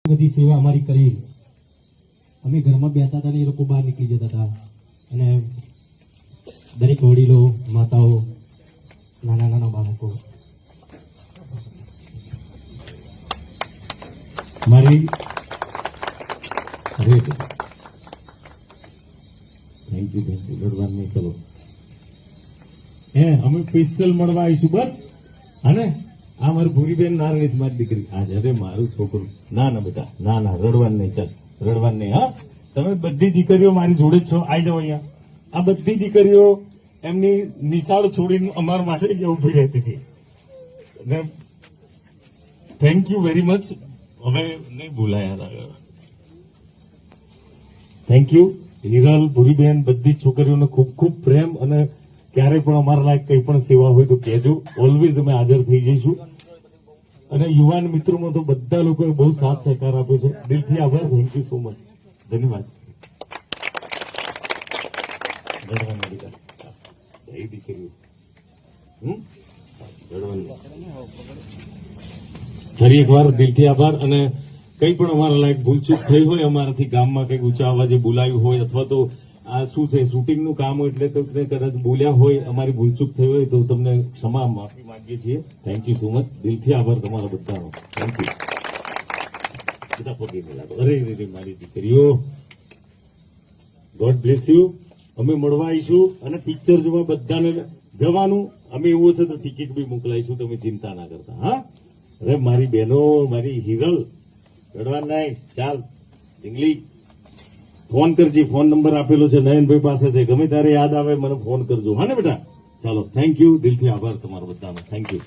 બધી સેવા અમારી કરી. અમે ઘરમાં બેઠા હતા ને એ લોકો બહાર નીકળી જતા હતા અને દરેક વડીલો, માતાઓ, નાના નાના બાળકો મારી થેન્ક યુ લડવા નહીં. ચલો અમે સ્પેશિયલ મળવા આવીશું બસ. અને આ મારી ભૂરીબેન નારણી છે, મારી દીકરી. આજે અરે મારું છોકરું. ના ના બેટા, ના ના રડવાનું નહીં. ચાલ રડવાનું નહીં. હા, તમે બધી દીકરીઓ મારી જોડે જ છો. આવી જાઓ અહીંયા. આ બધી દીકરીઓ એમની નિશાળ છોડીને અમારા માટે ઉભી રહેતી હતી. Thank you very much. હવે નહીં ભૂલાયા. થેન્ક યુ હિરલ, ભૂરીબેન, બધી છોકરીઓને ખૂબ ખૂબ પ્રેમ. અને ક્યારે પણ અમારા લાયક કંઈ પણ સેવા હોય તો કહેજો. ઓલવેઝ અમે હાજર થઈ જઈશું. અને યુવાન મિત્રોમાં તો બધા લોકોએ બહુ સાથ સહકાર આપ્યો છે. દિલથી આભાર. Thank you so much. ધન્યવાદ. ફરી એકવાર દિલથી આભાર. અને કંઈ પણ અમારા લાયક ભૂલચૂક થઈ હોય, અમારાથી ગામમાં કંઈક ઊંચા અવાજે બોલાયું હોય, અથવા તો આ શું છે શૂટિંગનું કામ હોય એટલે કદાચ બોલ્યા હોય, અમારી ભૂલચૂક થઈ હોય તો તમને ક્ષમા માફી માંગીએ છીએ. Thank you so much. દિલથી આભાર તમારા બધાનો. Thank you. બધા પગે મિલાતો. અરે રે મારી દીકરીઓ, ગોડ બ્લેસ યુ. અમે મળવા આવીશું અને પિક્ચર જોવા બધાને જવાનું. અમે એવું હશે તો ટિકિટ બી મોકલાઈશું. તમે ચિંતા ના કરતા. હા, અરે મારી બહેનો, મારી હિરલ, રડવા નહીં. ચાલ જંગલી, ફોન કરજે. ફોન નંબર આપેલો છે નયનભાઈ પાસે છે. ગમે ત્યારે યાદ આવે મને ફોન કરજો. હા ને બેટા? ચાલો, થેન્ક યુ. દિલથી આભાર તમારો બધાનો. Thank you.